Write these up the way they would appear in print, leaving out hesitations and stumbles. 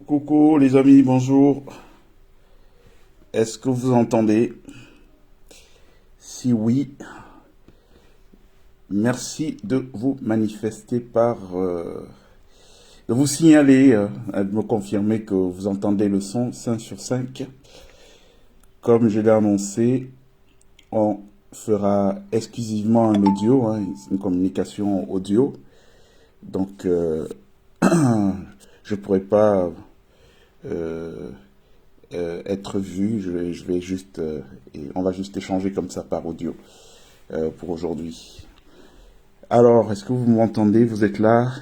Coucou les amis, bonjour. Est-ce que vous entendez? Si oui, merci de vous manifester de vous signaler, de me confirmer que vous entendez le son 5 sur 5. Comme je l'ai annoncé, on fera exclusivement un audio, une communication audio. Donc, je pourrais pas euh, être vu. Je vais juste, et on va juste échanger comme ça par audio pour aujourd'hui. Alors, est-ce que vous m'entendez? Vous êtes là?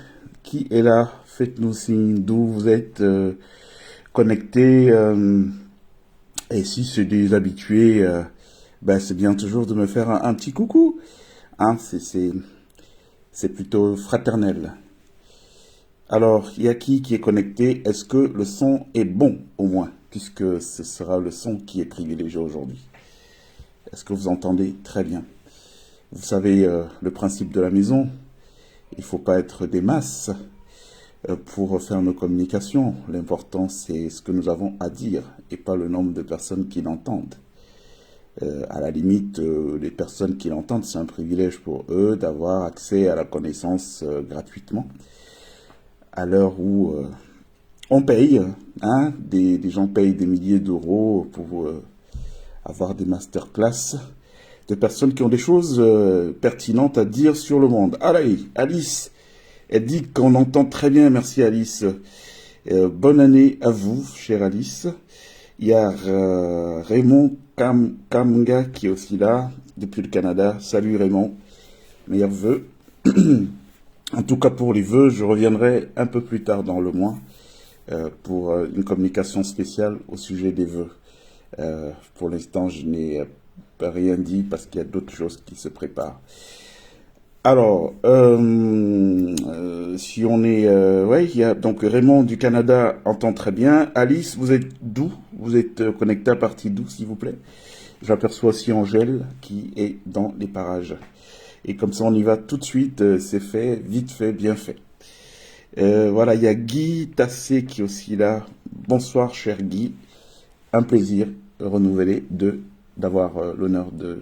Qui est là? Faites-nous signe d'où vous êtes connectés. Et si c'est des habitués, ben c'est bien toujours de me faire un petit coucou. Hein, c'est plutôt fraternel. Alors, il y a qui est connecté? Est-ce que le son est bon au moins? Puisque ce sera le son qui est privilégié aujourd'hui. Est-ce que vous entendez très bien? Vous savez le principe de la maison. Il ne faut pas être des masses pour faire nos communications. L'important, c'est ce que nous avons à dire et pas le nombre de personnes qui l'entendent. À la limite, les personnes qui l'entendent, c'est un privilège pour eux d'avoir accès à la connaissance gratuitement. À l'heure où on paye, hein, des gens payent des milliers d'euros pour avoir des masterclass de personnes qui ont des choses pertinentes à dire sur le monde. Allez, Alice, elle dit qu'on entend très bien, merci Alice. Bonne année à vous, chère Alice. Il y a Raymond Kamga qui est aussi là, depuis le Canada. Salut Raymond, meilleurs vœux. En tout cas pour les vœux, je reviendrai un peu plus tard dans le mois pour une communication spéciale au sujet des vœux. Pour l'instant, je n'ai rien dit parce qu'il y a d'autres choses qui se préparent. Alors, si on est... ouais, il y a donc Raymond du Canada entend très bien. Alice, vous êtes d'où? Vous êtes connecté à partir d'où, s'il vous plaît? J'aperçois aussi Angèle qui est dans les parages. Et comme ça, on y va tout de suite. C'est fait, vite fait, bien fait. Voilà, il y a Guy Tassé qui est aussi là. Bonsoir, cher Guy. Un plaisir renouvelé d'avoir l'honneur de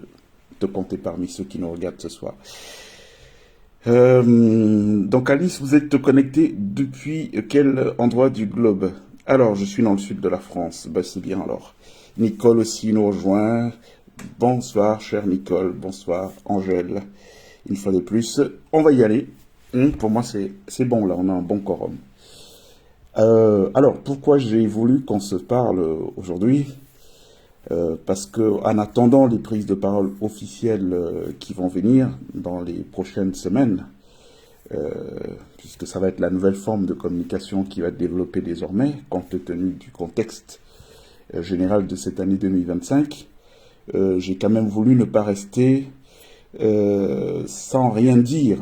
te compter parmi ceux qui nous regardent ce soir. Donc Alice, vous êtes connectée depuis quel endroit du globe? Alors, je suis dans le sud de la France. Ben, c'est bien alors. Nicole aussi nous rejoint. Bonsoir, chère Nicole. Bonsoir, Angèle. Une fois de plus, on va y aller. Pour moi, c'est bon, là, on a un bon quorum. Alors, pourquoi j'ai voulu qu'on se parle aujourd'hui? Parce que, en attendant les prises de parole officielles qui vont venir dans les prochaines semaines, puisque ça va être la nouvelle forme de communication qui va être développée désormais, compte tenu du contexte général de cette année 2025, j'ai quand même voulu ne pas rester sans rien dire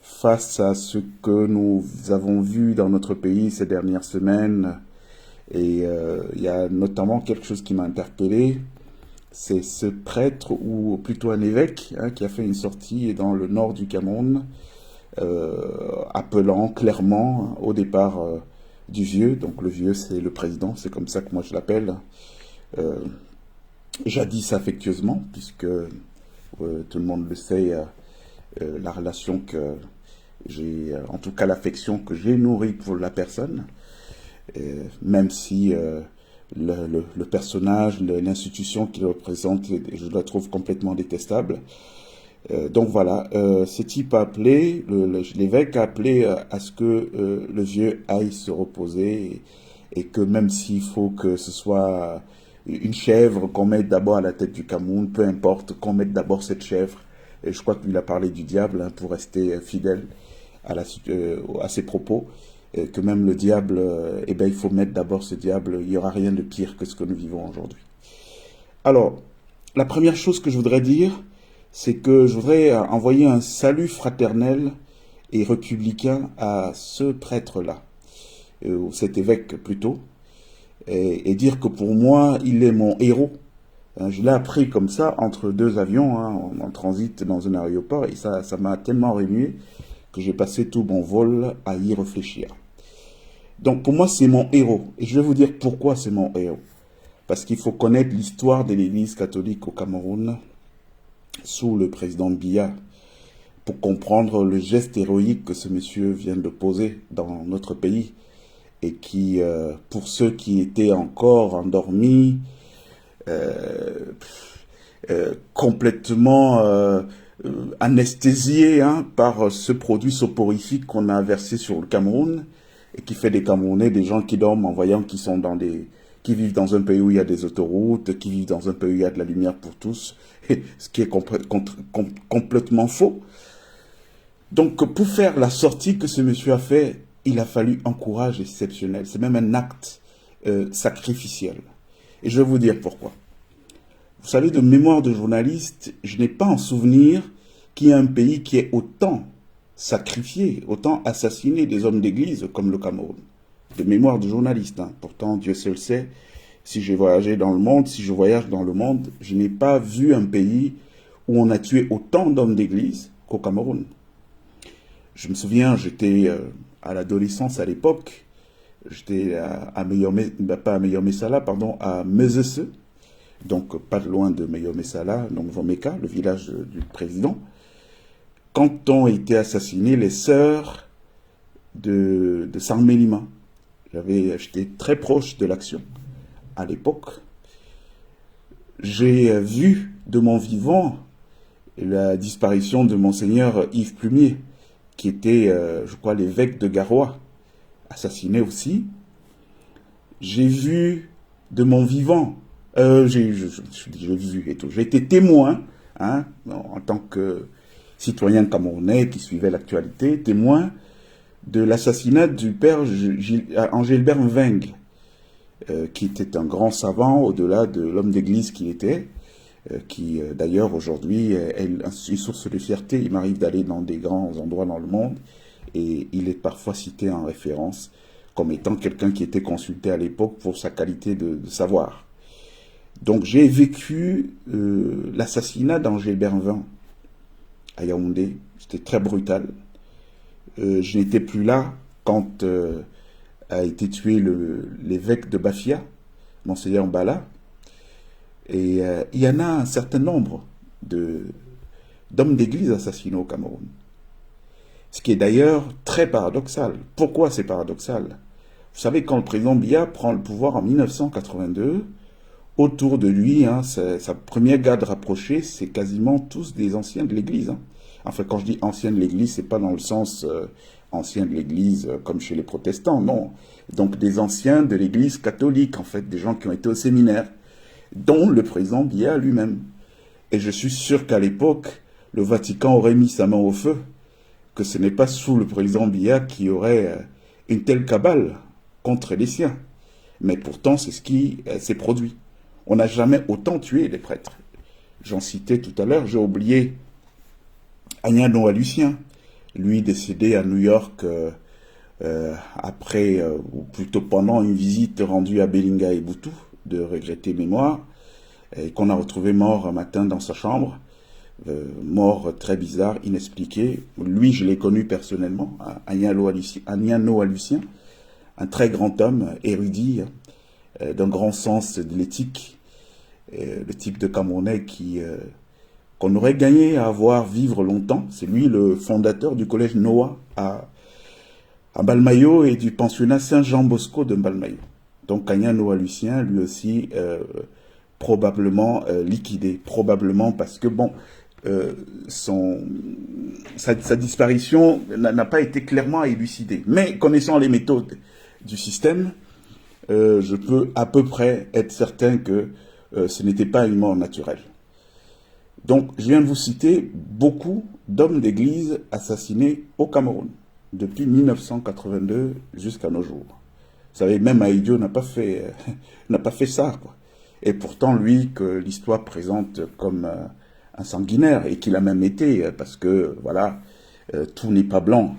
face à ce que nous avons vu dans notre pays ces dernières semaines. Et il y a notamment quelque chose qui m'a interpellé, c'est ce prêtre, ou plutôt un évêque, qui a fait une sortie dans le nord du Cameroun, appelant clairement au départ du vieux. Donc le vieux, c'est le président, c'est comme ça que moi je l'appelle, jadis affectueusement, puisque tout le monde le sait, la relation que j'ai, en tout cas l'affection que j'ai nourrie pour la personne, même si le personnage, l'institution qu'il représente, je la trouve complètement détestable. Donc voilà, ce type a appelé, l'évêque a appelé à ce que le vieux aille se reposer et que même s'il faut que ce soit une chèvre qu'on mette d'abord à la tête du Cameroun, peu importe, qu'on mette d'abord cette chèvre. Et je crois qu'il a parlé du diable pour rester fidèle à ses propos. Que même le diable, eh ben, il faut mettre d'abord ce diable. Il n'y aura rien de pire que ce que nous vivons aujourd'hui. Alors, la première chose que je voudrais dire, c'est que je voudrais envoyer un salut fraternel et républicain à ce prêtre-là, cet évêque plutôt, et dire que pour moi, il est mon héros. Je l'ai appris comme ça, entre deux avions, en transit dans un aéroport, et ça m'a tellement remué que j'ai passé tout mon vol à y réfléchir. Donc pour moi, c'est mon héros. Et je vais vous dire pourquoi c'est mon héros. Parce qu'il faut connaître l'histoire de l'Église catholique au Cameroun sous le président Biya pour comprendre le geste héroïque que ce monsieur vient de poser dans notre pays et qui, pour ceux qui étaient encore endormis, complètement anesthésiés par ce produit soporifique qu'on a versé sur le Cameroun et qui fait des Camerounais des gens qui dorment en voyant qu'ils sont qui vivent dans un pays où il y a des autoroutes, qui vivent dans un pays où il y a de la lumière pour tous, ce qui est complètement faux. Donc, pour faire la sortie que ce monsieur a fait, il a fallu un courage exceptionnel. C'est même un acte sacrificiel. Et je vais vous dire pourquoi. Vous savez, de mémoire de journaliste, je n'ai pas en souvenir qu'il y ait un pays qui ait autant sacrifié, autant assassiné des hommes d'église comme le Cameroun. De mémoire de journaliste, Pourtant, Dieu seul sait, si j'ai voyagé dans le monde, si je voyage dans le monde, je n'ai pas vu un pays où on a tué autant d'hommes d'église qu'au Cameroun. Je me souviens, j'étais à l'adolescence à l'époque, j'étais à Meyomessala, à Mezese, donc pas loin de Meyomessala, donc Vomeka, le village du président, quand ont été assassinés les sœurs de Sangmelima. J'étais très proche de l'action à l'époque. J'ai vu de mon vivant la disparition de Monseigneur Yves Plumier, qui était, je crois, l'évêque de Garoua, assassiné aussi. J'ai vu de mon vivant, j'ai vu et tout. J'ai été témoin, en tant que citoyen camerounais qui suivait l'actualité, témoin de l'assassinat du père Angilbert Mveng, qui était un grand savant au-delà de l'homme d'église qu'il était, qui d'ailleurs aujourd'hui est une source de fierté. Il m'arrive d'aller dans des grands endroits dans le monde et il est parfois cité en référence comme étant quelqu'un qui était consulté à l'époque pour sa qualité de savoir. Donc j'ai vécu l'assassinat d'Angilbert Mveng à Yaoundé. C'était très brutal. Je n'étais plus là quand a été tué l'évêque de Bafia, Monseigneur Bala. Et il y en a un certain nombre d'hommes d'église assassinés au Cameroun. Ce qui est d'ailleurs très paradoxal. Pourquoi c'est paradoxal? Vous savez, quand le président Biya prend le pouvoir en 1982, autour de lui, sa première garde rapprochée, c'est quasiment tous des anciens de l'église. Enfin, quand je dis anciens de l'église, c'est pas dans le sens anciens de l'église comme chez les protestants, non. Donc des anciens de l'église catholique, en fait, des gens qui ont été au séminaire, dont le président Biya lui-même. Et je suis sûr qu'à l'époque, le Vatican aurait mis sa main au feu, que ce n'est pas sous le président Biya qu'il y aurait une telle cabale contre les siens. Mais pourtant, c'est ce qui s'est produit. On n'a jamais autant tué les prêtres. J'en citais tout à l'heure, j'ai oublié Agnan Noah Lucien, lui décédé à New York après, ou plutôt pendant une visite rendue à Belinga et Boutou, de regretter mémoire, et qu'on a retrouvé mort un matin dans sa chambre, mort très bizarre, inexpliquée. Lui, je l'ai connu personnellement, Agnan Noah Lucien, un très grand homme, érudit, d'un grand sens de l'éthique, le type de Camerounais qu'on aurait gagné à voir vivre longtemps. C'est lui le fondateur du collège Noah à Mbalmayo et du pensionnat Saint-Jean Bosco de Mbalmayo. Donc Agnan Noah Lucien, lui aussi, probablement liquidé. Probablement parce que, sa disparition n'a pas été clairement élucidée. Mais connaissant les méthodes du système, je peux à peu près être certain que ce n'était pas une mort naturelle. Donc, je viens de vous citer beaucoup d'hommes d'église assassinés au Cameroun, depuis 1982 jusqu'à nos jours. Vous savez, même Aïdio n'a pas fait ça, quoi. Et pourtant, lui, que l'histoire présente comme un sanguinaire, et qu'il a même été, parce que, voilà, tout n'est pas blanc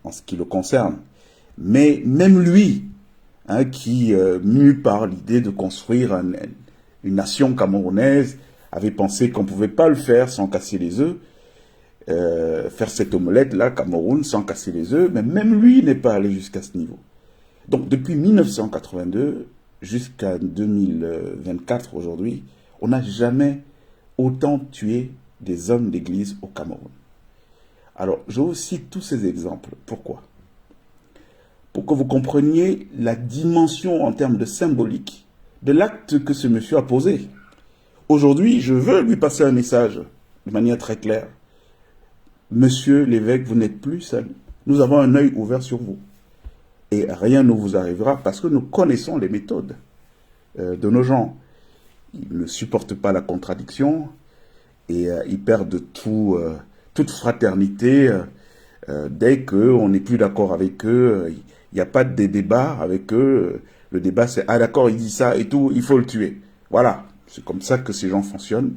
en ce qui le concerne. Mais même lui, qui, mu par l'idée de construire une nation camerounaise, avait pensé qu'on ne pouvait pas le faire sans casser les œufs, faire cette omelette-là, Cameroun, sans casser les œufs, mais même lui n'est pas allé jusqu'à ce niveau. Donc depuis 1982 jusqu'à 2024 aujourd'hui, on n'a jamais autant tué des hommes d'église au Cameroun. Alors, je vous cite tous ces exemples. Pourquoi? Pour que vous compreniez la dimension en termes de symbolique de l'acte que ce monsieur a posé. Aujourd'hui, je veux lui passer un message de manière très claire. Monsieur l'évêque, vous n'êtes plus seul. Nous avons un œil ouvert sur vous. Et rien ne vous arrivera parce que nous connaissons les méthodes de nos gens. Ils ne supportent pas la contradiction et ils perdent toute fraternité dès qu'on n'est plus d'accord avec eux. Il n'y a pas de débat avec eux. Le débat, c'est « Ah d'accord, il dit ça et tout, il faut le tuer ». Voilà, c'est comme ça que ces gens fonctionnent.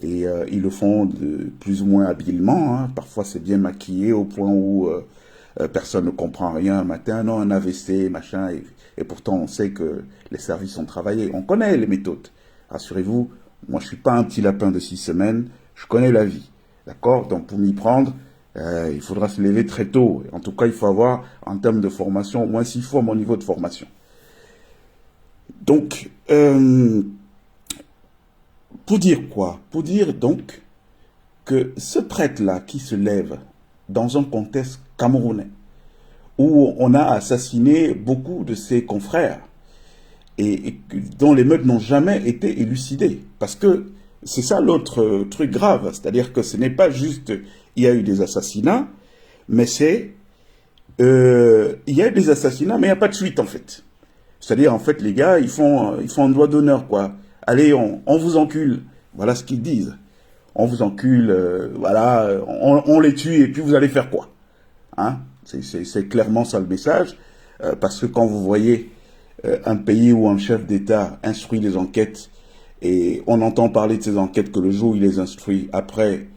Et ils le font de plus ou moins habilement. Hein. Parfois, c'est bien maquillé au point où personne ne comprend rien un matin. Non, un AVC, machin. Et pourtant, on sait que les services ont travaillé. On connaît les méthodes. Rassurez-vous, moi, je ne suis pas un petit lapin de 6 semaines. Je connais la vie. D'accord? Donc, pour m'y prendre, il faudra se lever très tôt. En tout cas, il faut avoir, en termes de formation, au moins 6 fois mon niveau de formation. Donc, pour dire quoi? Pour dire donc que ce prêtre-là qui se lève dans un contexte camerounais, où on a assassiné beaucoup de ses confrères, et dont les meurtres n'ont jamais été élucidés, parce que c'est ça l'autre truc grave, c'est-à-dire que ce n'est pas juste il y a eu des assassinats, mais c'est il y a eu des assassinats, mais il n'y a pas de suite en fait. C'est-à-dire en fait les gars ils font un doigt d'honneur quoi. Allez on vous encule, voilà ce qu'ils disent. On vous encule, voilà, on les tue et puis vous allez faire quoi? Hein? C'est clairement ça le message, parce que quand vous voyez un pays où un chef d'État instruit les enquêtes et on entend parler de ces enquêtes que le jour où il les instruit, après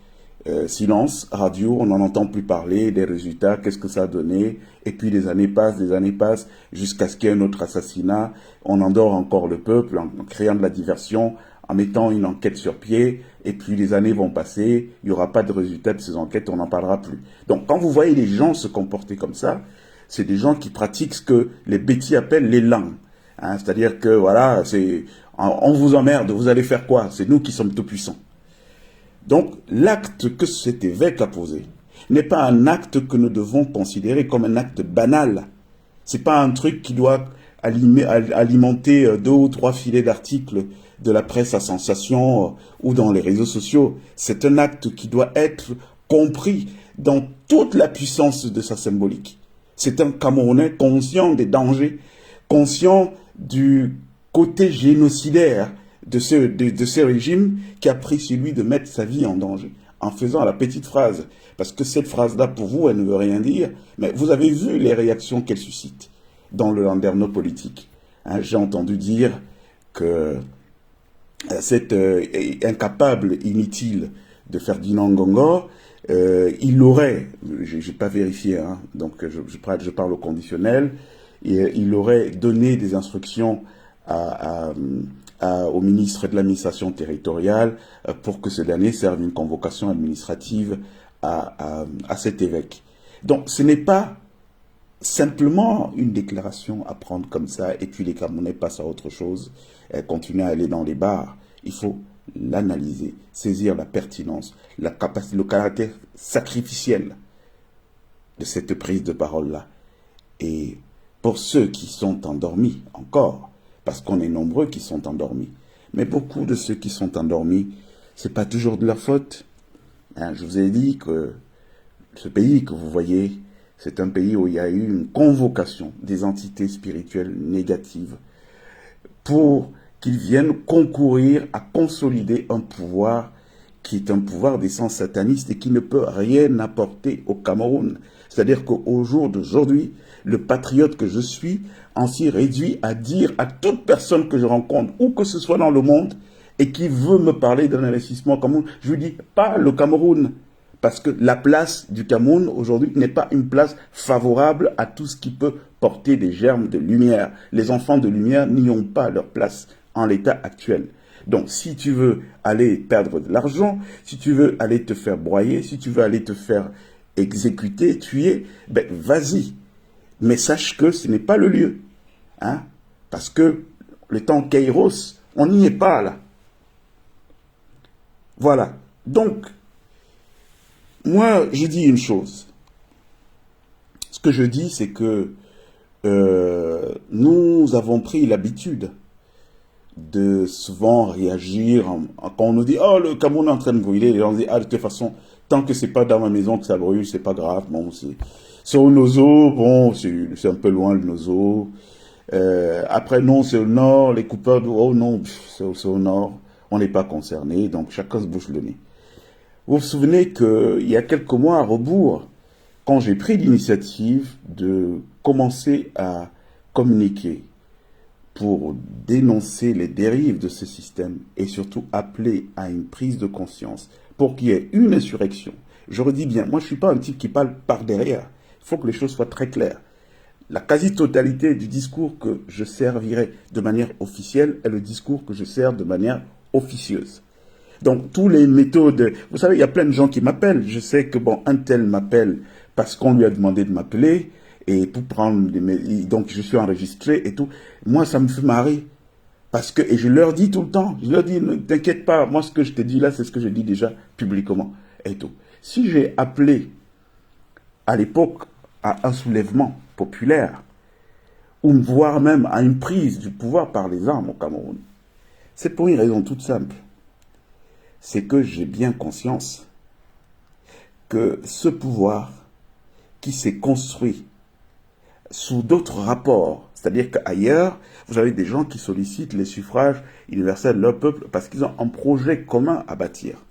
silence, radio, on n'en entend plus parler, des résultats, qu'est-ce que ça a donné, et puis des années passent, jusqu'à ce qu'il y ait un autre assassinat, on endort encore le peuple en créant de la diversion, en mettant une enquête sur pied, et puis les années vont passer, il n'y aura pas de résultats de ces enquêtes, on n'en parlera plus. Donc quand vous voyez les gens se comporter comme ça, c'est des gens qui pratiquent ce que les bêtis appellent l'élan. Hein, c'est-à-dire que voilà, on vous emmerde, vous allez faire quoi? C'est nous qui sommes tout puissants. Donc l'acte que cet évêque a posé n'est pas un acte que nous devons considérer comme un acte banal. C'est pas un truc qui doit alimenter 2 ou 3 filets d'articles de la presse à sensation ou dans les réseaux sociaux. C'est un acte qui doit être compris dans toute la puissance de sa symbolique. C'est un Camerounais conscient des dangers, conscient du côté génocidaire de ce régime qui a pris sur lui de mettre sa vie en danger, en faisant la petite phrase. Parce que cette phrase-là, pour vous, elle ne veut rien dire, mais vous avez vu les réactions qu'elle suscite dans le landerneau politique. Hein, j'ai entendu dire que cet incapable, inutile de Ferdinand Ngongor, il aurait, j'ai pas vérifié, hein, donc je parle au conditionnel, il aurait donné des instructions au ministre de l'administration territoriale pour que ce dernier serve une convocation administrative à cet évêque. Donc ce n'est pas simplement une déclaration à prendre comme ça et puis les Camerounais passent à autre chose, continuer à aller dans les bars. Il faut l'analyser, saisir la pertinence, la capacité, le caractère sacrificiel de cette prise de parole-là. Et pour ceux qui sont endormis encore, parce qu'on est nombreux qui sont endormis, mais beaucoup de ceux qui sont endormis, c'est pas toujours de leur faute. Hein, je vous ai dit que ce pays que vous voyez, c'est un pays où il y a eu une convocation des entités spirituelles négatives pour qu'ils viennent concourir à consolider un pouvoir qui est un pouvoir d'essence sataniste et qui ne peut rien apporter au Cameroun. C'est-à-dire qu'au jour d'aujourd'hui, le patriote que je suis en s'y réduit à dire à toute personne que je rencontre, où que ce soit dans le monde, et qui veut me parler d'un investissement au Cameroun, je lui dis pas le Cameroun. Parce que la place du Cameroun aujourd'hui n'est pas une place favorable à tout ce qui peut porter des germes de lumière. Les enfants de lumière n'y ont pas leur place en l'état actuel. Donc si tu veux aller perdre de l'argent, si tu veux aller te faire broyer, si tu veux aller te faire exécuter, tuer, ben vas-y. Mais sache que ce n'est pas le lieu. Hein, parce que le temps Kairos, on n'y est pas là. Voilà. Donc, moi, je dis une chose. Ce que je dis, c'est que nous avons pris l'habitude de souvent réagir quand on nous dit oh le Cameroun est en train de brûler, les gens disent ah de toute façon tant que c'est pas dans ma maison que ça brûle c'est pas grave, bon c'est au Nozo, bon c'est un peu loin le Nozo, après non c'est au nord, les coupeurs de oh non c'est au nord, on n'est pas concerné, donc chacun se bouche le nez. Vous vous souvenez qu'il y a quelques mois à rebours, quand j'ai pris l'initiative de commencer à communiquer pour dénoncer les dérives de ce système et surtout appeler à une prise de conscience pour qu'il y ait une insurrection. Je redis bien, moi je ne suis pas un type qui parle par derrière. Il faut que les choses soient très claires. La quasi-totalité du discours que je servirai de manière officielle est le discours que je sers de manière officieuse. Donc, tous les méthodes... Vous savez, il y a plein de gens qui m'appellent. Je sais que, bon, un tel m'appelle parce qu'on lui a demandé de m'appeler et pour prendre... Donc, je suis enregistré et tout. Moi, ça me fait marrer. Parce que... Et je leur dis tout le temps. Je leur dis, ne t'inquiète pas. Moi, ce que je te dis là, c'est ce que je dis déjà publiquement et tout. Si j'ai appelé à l'époque à un soulèvement populaire ou voire même à une prise du pouvoir par les armes au Cameroun, c'est pour une raison toute simple. C'est que j'ai bien conscience que ce pouvoir qui s'est construit sous d'autres rapports, c'est-à-dire qu'ailleurs, vous avez des gens qui sollicitent les suffrages universels de leur peuple parce qu'ils ont un projet commun à bâtir.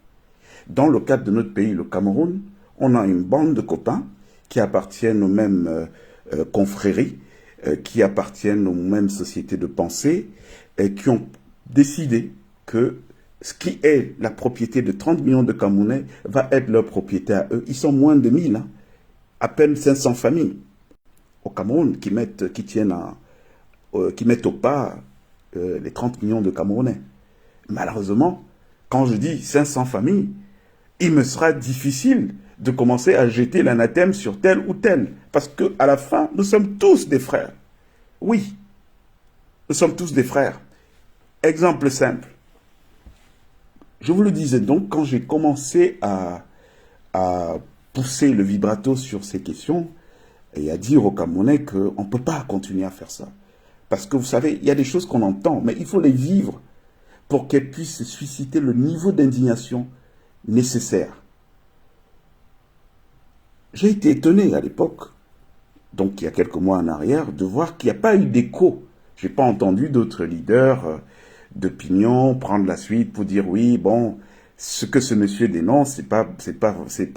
Dans le cadre de notre pays, le Cameroun, on a une bande de copains qui appartiennent aux mêmes confréries, qui appartiennent aux mêmes sociétés de pensée, et qui ont décidé que ce qui est la propriété de 30 millions de Camerounais va être leur propriété à eux. Ils sont moins de 1000, hein, à peine 500 familles au Cameroun qui mettent au pas les 30 millions de Camerounais. Malheureusement, quand je dis 500 familles, il me sera difficile de commencer à jeter l'anathème sur tel ou tel. Parce qu'à la fin, nous sommes tous des frères. Oui, nous sommes tous des frères. Exemple simple. Je vous le disais donc, quand j'ai commencé à pousser le vibrato sur ces questions et à dire aux Camerounais qu'on ne peut pas continuer à faire ça. Parce que vous savez, il y a des choses qu'on entend, mais il faut les vivre pour qu'elles puissent susciter le niveau d'indignation nécessaire. J'ai été étonné à l'époque, donc il y a quelques mois en arrière, de voir qu'il n'y a pas eu d'écho. Je n'ai pas entendu d'autres leaders d'opinion prendre la suite pour dire oui, bon, ce que ce monsieur dénonce, c'est pas bon, c'est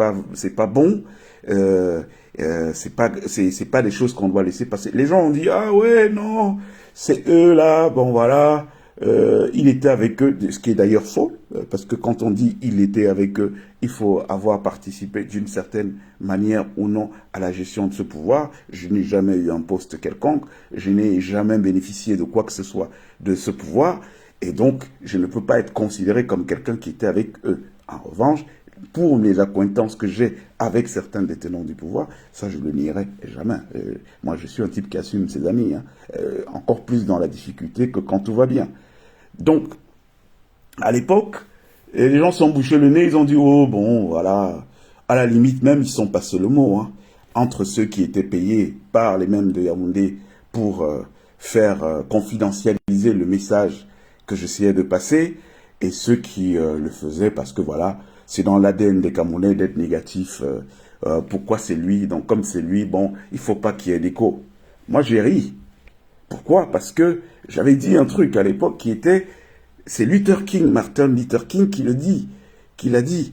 pas des choses qu'on doit laisser passer. Les gens ont dit ah ouais non, c'est eux là, bon voilà, il était avec eux, ce qui est d'ailleurs faux, parce que quand on dit il était avec eux, il faut avoir participé d'une certaine manière ou non à la gestion de ce pouvoir. Je n'ai jamais eu un poste quelconque, je n'ai jamais bénéficié de quoi que ce soit de ce pouvoir, et donc je ne peux pas être considéré comme quelqu'un qui était avec eux. En revanche, pour les accointances que j'ai avec certains détenants du pouvoir, ça je le nierai jamais. Moi je suis un type qui assume ses amis, hein, encore plus dans la difficulté que quand tout va bien. Donc, à l'époque, les gens sont bouchés le nez, ils ont dit, oh bon, voilà, à la limite même, ils sont passés le mot, hein, entre ceux qui étaient payés par les mêmes de Yaoundé pour faire confidentialiser le message que j'essayais de passer, et ceux qui le faisaient parce que voilà, c'est dans l'ADN des Camerounais d'être négatif, pourquoi c'est lui, donc comme c'est lui, bon, il faut pas qu'il y ait d'écho. Moi j'ai ri. Pourquoi? Parce que j'avais dit un truc à l'époque qui était, c'est Martin Luther King qui le dit, qu'il a dit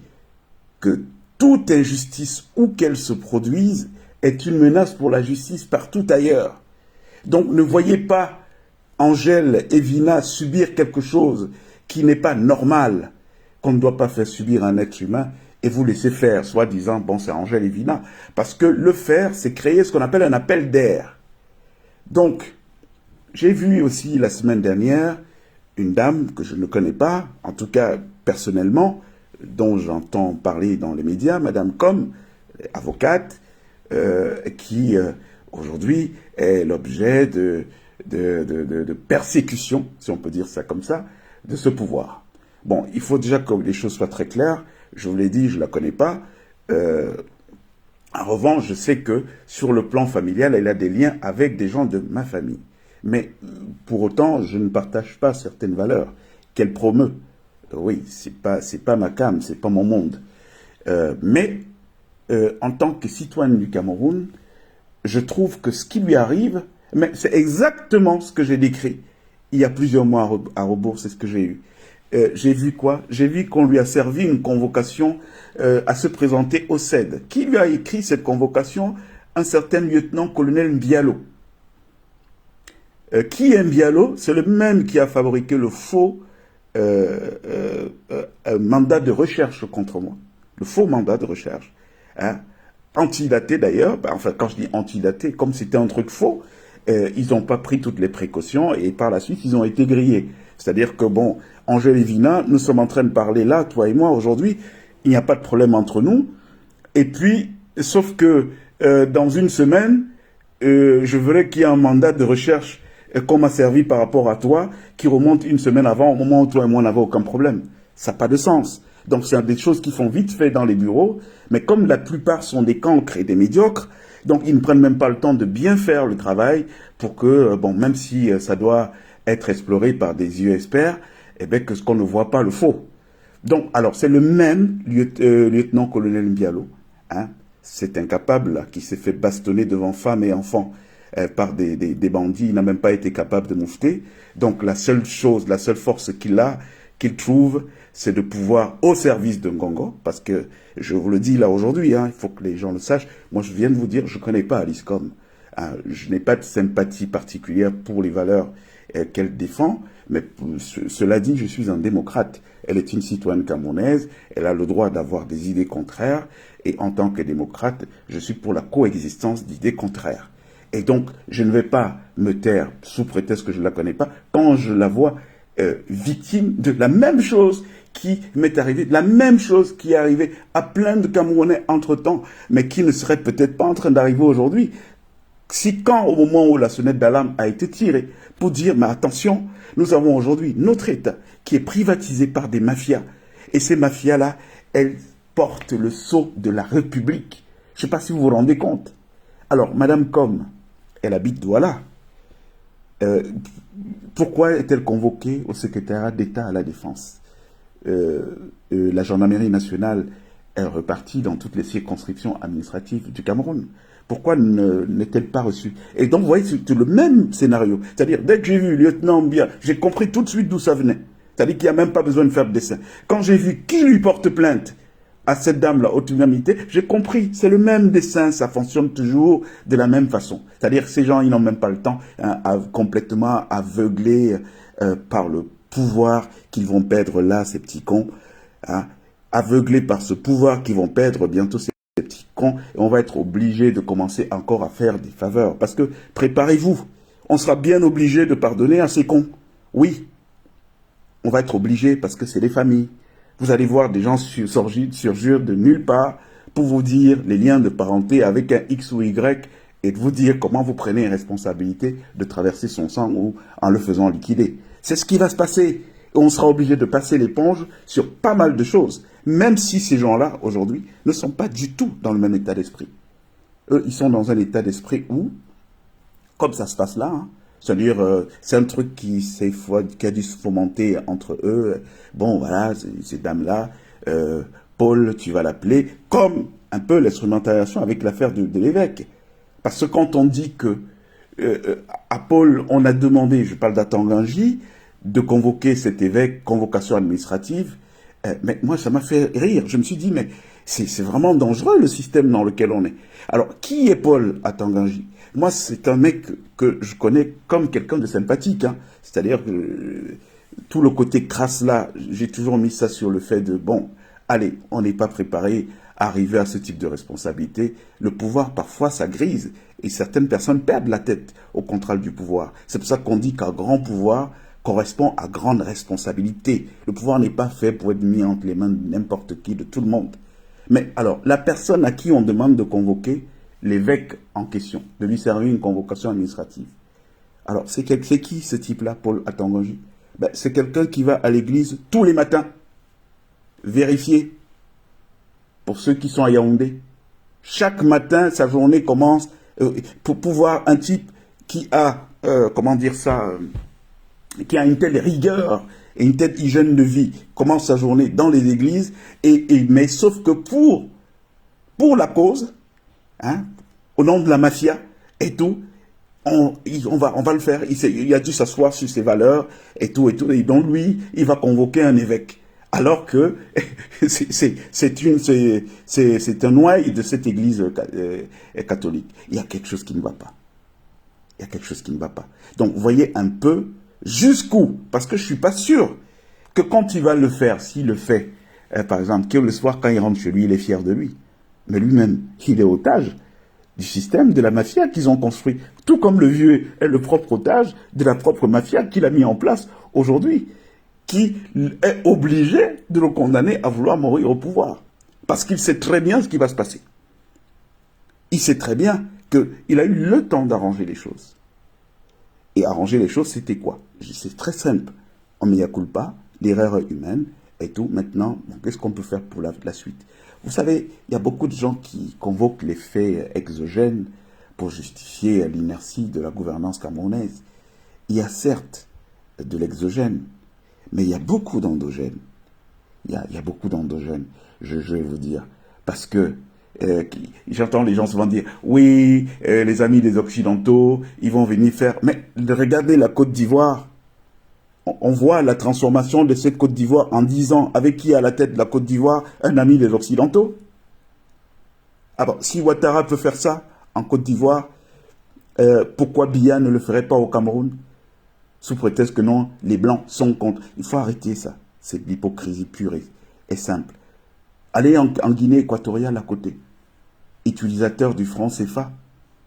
que toute injustice où qu'elle se produise est une menace pour la justice partout ailleurs. Donc ne voyez pas Angèle et Vina subir quelque chose qui n'est pas normal, qu'on ne doit pas faire subir à un être humain et vous laisser faire, soit disant, bon c'est Angèle et Vina. Parce que le faire, c'est créer ce qu'on appelle un appel d'air. Donc, j'ai vu aussi la semaine dernière une dame que je ne connais pas, en tout cas personnellement, dont j'entends parler dans les médias, Madame Com, avocate, qui aujourd'hui, est l'objet de persécution, si on peut dire ça comme ça, de ce pouvoir. Bon, il faut déjà que les choses soient très claires. Je vous l'ai dit, je ne la connais pas. En revanche, je sais que sur le plan familial, elle a des liens avec des gens de ma famille. Mais pour autant, je ne partage pas certaines valeurs qu'elle promeut. Oui, c'est pas ma came, c'est pas mon monde. Mais en tant que citoyenne du Cameroun, je trouve que ce qui lui arrive, mais c'est exactement ce que j'ai décrit il y a plusieurs mois à rebours, c'est ce que j'ai eu. J'ai vu quoi? J'ai vu qu'on lui a servi une convocation à se présenter au CED. Qui lui a écrit cette convocation? Un certain lieutenant-colonel Mbialo. Qui est Mbialo? C'est le même qui a fabriqué le faux mandat de recherche contre moi. Le faux mandat de recherche. Hein? Antidaté d'ailleurs, enfin quand je dis antidaté, comme c'était un truc faux, ils n'ont pas pris toutes les précautions et par la suite ils ont été grillés. C'est-à-dire que bon, Angèle et Vina, nous sommes en train de parler là, toi et moi aujourd'hui, il n'y a pas de problème entre nous. Et puis, sauf que dans une semaine, je voudrais qu'il y ait un mandat de recherche qu'on m'a servi par rapport à toi, qui remonte une semaine avant, au moment où toi et moi n'avons aucun problème. Ça n'a pas de sens. Donc c'est des choses qui font vite fait dans les bureaux, mais comme la plupart sont des cancres et des médiocres, donc ils ne prennent même pas le temps de bien faire le travail pour que, bon, même si ça doit être exploré par des yeux experts, eh bien que ce qu'on ne voit pas le faux. Donc, alors, c'est le même lieutenant-colonel Mbialo, hein, cet incapable là, qui s'est fait bastonner devant femmes et enfants par des bandits, il n'a même pas été capable de moufter. Donc, la seule chose, la seule force qu'il a, qu'il trouve, c'est de pouvoir au service de Ngongo, parce que, je vous le dis là aujourd'hui, hein, il faut que les gens le sachent, moi je viens de vous dire, je ne connais pas Alice Com, hein, je n'ai pas de sympathie particulière pour les valeurs qu'elle défend, mais cela dit, je suis un démocrate. Elle est une citoyenne camerounaise, elle a le droit d'avoir des idées contraires, et en tant que démocrate, je suis pour la coexistence d'idées contraires. Et donc, je ne vais pas me taire sous prétexte que je ne la connais pas, quand je la vois victime de la même chose qui m'est arrivée, de la même chose qui est arrivée à plein de Camerounais entre-temps, mais qui ne serait peut-être pas en train d'arriver aujourd'hui. Si quand, au moment où la sonnette d'alarme a été tirée, pour dire, mais attention, nous avons aujourd'hui notre État qui est privatisé par des mafias. Et ces mafias-là, elles portent le sceau de la République. Je ne sais pas si vous vous rendez compte. Alors, Madame Com, elle habite Douala. Pourquoi est-elle convoquée au secrétariat d'État à la Défense? La gendarmerie nationale est repartie dans toutes les circonscriptions administratives du Cameroun. Pourquoi n'est-elle pas reçue? Et donc, vous voyez, c'est le même scénario. C'est-à-dire, dès que j'ai vu lieutenant Mbia, j'ai compris tout de suite d'où ça venait. C'est-à-dire qu'il n'y a même pas besoin de faire de dessin. Quand j'ai vu qui lui porte plainte à cette dame-là, haute humanité, j'ai compris. C'est le même dessin, ça fonctionne toujours de la même façon. C'est-à-dire que ces gens, ils n'ont même pas le temps, hein, complètement aveuglés par le pouvoir qu'ils vont perdre là, ces petits cons. Hein, aveuglés par ce pouvoir qu'ils vont perdre bientôt, ces petits cons, et on va être obligé de commencer encore à faire des faveurs. Parce que, préparez-vous, on sera bien obligé de pardonner à ces cons. Oui, on va être obligé parce que c'est les familles. Vous allez voir des gens surgir de nulle part pour vous dire les liens de parenté avec un X ou Y et de vous dire comment vous prenez responsabilité de traverser son sang ou en le faisant liquider. C'est ce qui va se passer. On sera obligé de passer l'éponge sur pas mal de choses, même si ces gens-là, aujourd'hui, ne sont pas du tout dans le même état d'esprit. Eux, ils sont dans un état d'esprit où, comme ça se passe là, hein, c'est-à-dire, c'est un truc qui a dû se fomenter entre eux. Bon, voilà, ces dames-là, Paul, tu vas l'appeler, comme un peu l'instrumentalisation avec l'affaire de l'évêque. Parce que quand on dit que à Paul, on a demandé, je parle d'Atanganji, de convoquer cet évêque, convocation administrative, mais moi, ça m'a fait rire. Je me suis dit, mais c'est vraiment dangereux le système dans lequel on est. Alors, qui est Paul Atanganji? Moi, c'est un mec que je connais comme quelqu'un de sympathique. Hein. C'est-à-dire que tout le côté crasse là, j'ai toujours mis ça sur le fait de, bon, allez, on n'est pas préparé à arriver à ce type de responsabilité. Le pouvoir, parfois, ça grise. Et certaines personnes perdent la tête au contrôle du pouvoir. C'est pour ça qu'on dit qu'un grand pouvoir correspond à grande responsabilité. Le pouvoir n'est pas fait pour être mis entre les mains de n'importe qui, de tout le monde. Mais alors, la personne à qui on demande de convoquer, l'évêque en question, de lui servir une convocation administrative. Alors, c'est qui ce type-là, Paul Atangoji? Ben, c'est quelqu'un qui va à l'église tous les matins, vérifier, pour ceux qui sont à Yaoundé. Chaque matin, sa journée commence, pour pouvoir un type qui a, comment dire ça, qui a une telle rigueur et une telle hygiène de vie, commence sa journée dans les églises, mais sauf que pour la cause, hein, au nom de la mafia et tout, on va le faire. Il a dû s'asseoir sur ses valeurs et tout. Et donc lui, il va convoquer un évêque. Alors que c'est un ouaille de cette église catholique. Il y a quelque chose qui ne va pas. Il y a quelque chose qui ne va pas. Donc, vous voyez un peu jusqu'où, parce que je ne suis pas sûr que quand il va le faire, s'il le fait, par exemple, que le soir, quand il rentre chez lui, il est fier de lui. Mais lui-même, il est otage du système de la mafia qu'ils ont construit. Tout comme le vieux est le propre otage de la propre mafia qu'il a mis en place aujourd'hui, qui est obligé de le condamner à vouloir mourir au pouvoir. Parce qu'il sait très bien ce qui va se passer. Il sait très bien qu'il a eu le temps d'arranger les choses. Et arranger les choses, c'était quoi? C'est très simple. On mea culpa, l'erreur est humaine, et tout. Maintenant, qu'est-ce qu'on peut faire pour la suite? Vous savez, il y a beaucoup de gens qui convoquent les faits exogènes pour justifier l'inertie de la gouvernance camerounaise. Il y a certes de l'exogène, mais il y a beaucoup d'endogènes. Il y a beaucoup d'endogènes, je vais vous dire. Parce que j'entends les gens souvent dire, oui, les amis des Occidentaux, ils vont venir faire... Mais regardez la Côte d'Ivoire. On voit la transformation de cette Côte d'Ivoire en 10 ans. Avec qui à la tête de la Côte d'Ivoire? Un ami des Occidentaux. Alors, si Ouattara peut faire ça en Côte d'Ivoire, pourquoi Biya ne le ferait pas au Cameroun? Sous prétexte que non, les Blancs sont contre. Il faut arrêter ça. C'est de l'hypocrisie pure et simple. Allez en Guinée équatoriale à côté. Utilisateurs du franc CFA.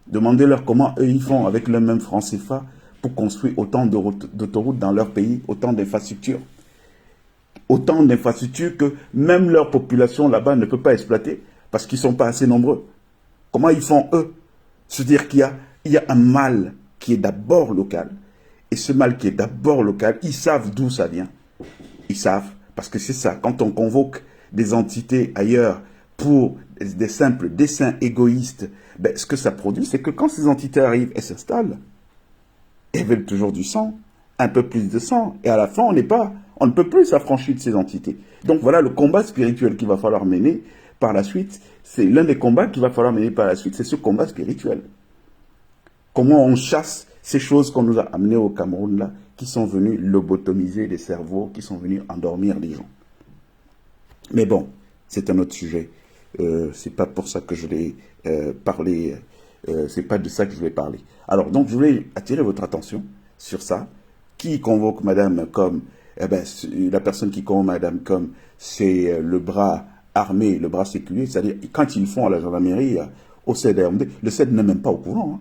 Demandez-leur comment eux ils font avec le même franc CFA pour construire autant d'autoroutes dans leur pays, autant d'infrastructures. Autant d'infrastructures que même leur population là-bas ne peut pas exploiter parce qu'ils ne sont pas assez nombreux. Comment ils font eux? C'est-à-dire qu'il y a un mal qui est d'abord local. Et ce mal qui est d'abord local, ils savent d'où ça vient. Ils savent, parce que c'est ça. Quand on convoque des entités ailleurs pour des simples desseins égoïstes, ben, ce que ça produit, c'est que quand ces entités arrivent et s'installent, elles veulent toujours du sang, un peu plus de sang. Et à la fin, on ne peut plus s'affranchir de ces entités. Donc voilà le combat spirituel qu'il va falloir mener par la suite. C'est l'un des combats qu'il va falloir mener par la suite, c'est ce combat spirituel. Comment on chasse ces choses qu'on nous a amenées au Cameroun là, qui sont venues lobotomiser les cerveaux, qui sont venus endormir les gens. Mais bon, c'est un autre sujet. C'est pas pour ça que je vais parler. C'est pas de ça que je vais parler. Alors, donc, je voulais attirer votre attention sur ça. Qui convoque Madame comme la personne qui convoque Madame comme, c'est le bras armé, le bras séculier. C'est-à-dire, quand ils font à la gendarmerie, au CEDRMD, le CED n'est même pas au courant. Hein.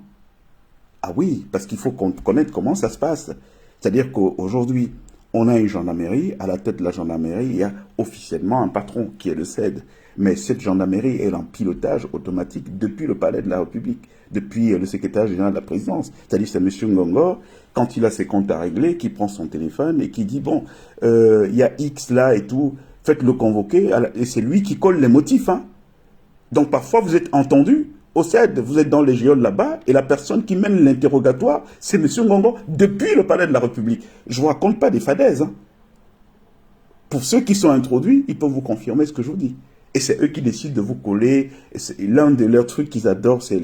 Ah oui, parce qu'il faut connaître comment ça se passe. C'est-à-dire qu'aujourd'hui, on a une gendarmerie. À la tête de la gendarmerie, il y a officiellement un patron qui est le CED. Mais cette gendarmerie est en pilotage automatique depuis le palais de la République, depuis le secrétaire général de la présidence. C'est-à-dire c'est M. Ngongo, quand il a ses comptes à régler, qui prend son téléphone et qui dit, bon, il y a X là et tout, faites-le convoquer. Et c'est lui qui colle les motifs. Hein. Donc parfois, vous êtes entendu au CED, vous êtes dans les géoles là-bas, et la personne qui mène l'interrogatoire, c'est M. Ngongo, depuis le palais de la République. Je ne vous raconte pas des fadaises. Hein. Pour ceux qui sont introduits, ils peuvent vous confirmer ce que je vous dis. Et c'est eux qui décident de vous coller. L'un de leurs trucs qu'ils adorent, c'est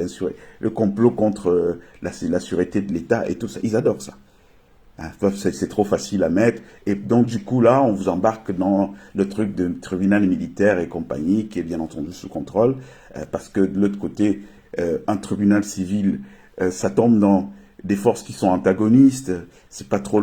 le complot contre la sûreté de l'État et tout ça. Ils adorent ça. Hein, c'est trop facile à mettre. Et donc, du coup, là, on vous embarque dans le truc de tribunal militaire et compagnie, qui est bien entendu sous contrôle. Parce que de l'autre côté, un tribunal civil, ça tombe dans des forces qui sont antagonistes. C'est pas trop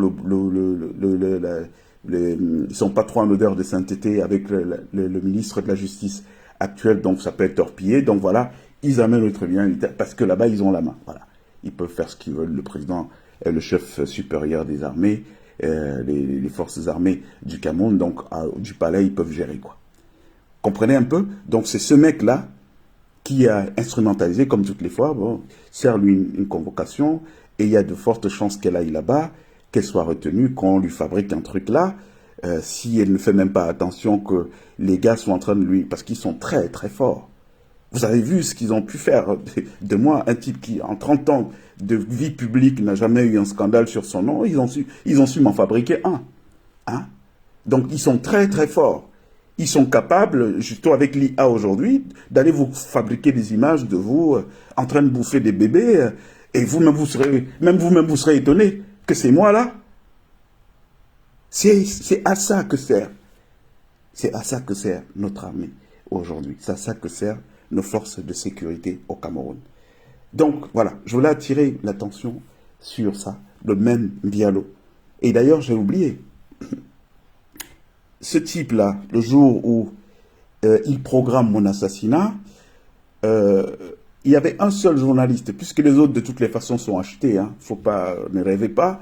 ils sont pas trop en odeur de sainteté avec le ministre de la Justice actuel, donc ça peut être torpillé. Donc voilà, ils amènent le tribunal militaire parce que là-bas, ils ont la main. Voilà. Ils peuvent faire ce qu'ils veulent. Le président est le chef supérieur des armées, les forces armées du Cameroun, donc du palais, ils peuvent gérer quoi. Comprenez un peu? Donc c'est ce mec-là qui a instrumentalisé, comme toutes les fois, bon, sert lui une convocation, et il y a de fortes chances qu'elle aille là-bas, qu'elle soit retenue, qu'on lui fabrique un truc là, si elle ne fait même pas attention que les gars sont en train de lui... Parce qu'ils sont très, très forts. Vous avez vu ce qu'ils ont pu faire de moi, un type qui, en 30 ans de vie publique, n'a jamais eu un scandale sur son nom, ils ont su m'en fabriquer un. Hein? Donc, ils sont très, très forts. Ils sont capables, justement avec l'IA aujourd'hui, d'aller vous fabriquer des images de vous en train de bouffer des bébés, et vous-même, vous serez étonné que c'est moi là. C'est à ça que sert. C'est à ça que sert notre armée aujourd'hui. C'est à ça que servent nos forces de sécurité au Cameroun. Donc, voilà, je voulais attirer l'attention sur ça, le même Bialo. Et d'ailleurs, j'ai oublié. Ce type-là, le jour où il programme mon assassinat, il y avait un seul journaliste, puisque les autres, de toutes les façons, sont achetés. Hein. Faut pas, ne rêvez pas.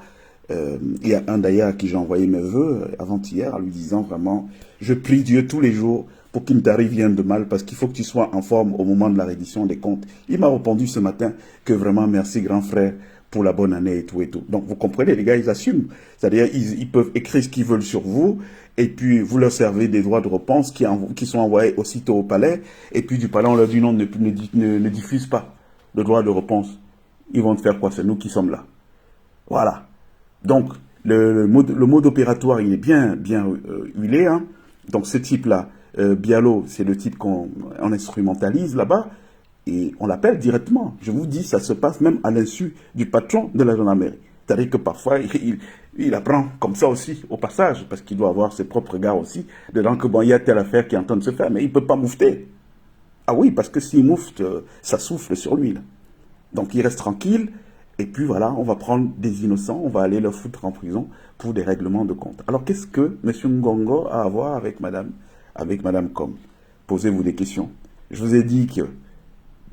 Il y a un d'ailleurs à qui j'ai envoyé mes vœux avant-hier, en lui disant vraiment, je prie Dieu tous les jours pour qu'il ne t'arrive rien de mal, parce qu'il faut que tu sois en forme au moment de la reddition des comptes. Il m'a répondu ce matin que vraiment merci grand frère pour la bonne année et tout et tout. Donc vous comprenez, les gars, ils assument. C'est-à-dire, ils peuvent écrire ce qu'ils veulent sur vous, et puis vous leur servez des droits de réponse qui sont envoyés aussitôt au palais, et puis du palais, on leur dit non, ne diffuse pas le droit de réponse. Ils vont te faire quoi? C'est nous qui sommes là. Voilà. Donc, le mode opératoire, il est bien huilé. Hein. Donc, ce type-là, Bialo, c'est le type qu'on instrumentalise là-bas, et on l'appelle directement. Je vous dis, ça se passe même à l'insu du patron de la gendarmerie. C'est-à-dire que parfois, il apprend comme ça aussi, au passage, parce qu'il doit avoir ses propres gars aussi, dedans que bon, il y a telle affaire qui est en train de se faire, mais il ne peut pas moufter. Ah oui, parce que s'il moufte, ça souffle sur lui. Là. Donc, il reste tranquille. Et puis voilà, on va prendre des innocents, on va aller leur foutre en prison pour des règlements de compte. Alors qu'est-ce que M. Ngongo a à voir avec Madame Com? Posez-vous des questions. Je vous ai dit que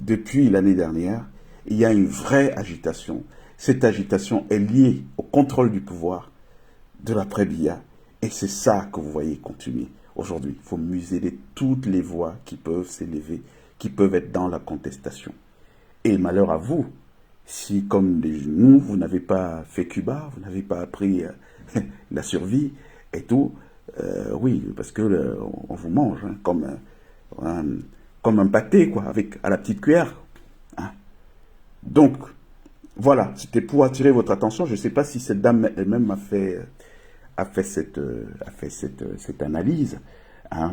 depuis l'année dernière, il y a une vraie agitation. Cette agitation est liée au contrôle du pouvoir de l'après-Biya. Et c'est ça que vous voyez continuer. Aujourd'hui, il faut museler toutes les voix qui peuvent s'élever, qui peuvent être dans la contestation. Et malheur à vous, si, comme nous, vous n'avez pas fait Cuba, vous n'avez pas appris la survie et tout, oui, parce que on vous mange hein, comme un pâté, quoi, à la petite cuillère. Hein. Donc, voilà, c'était pour attirer votre attention. Je ne sais pas si cette dame elle-même a fait cette analyse, hein,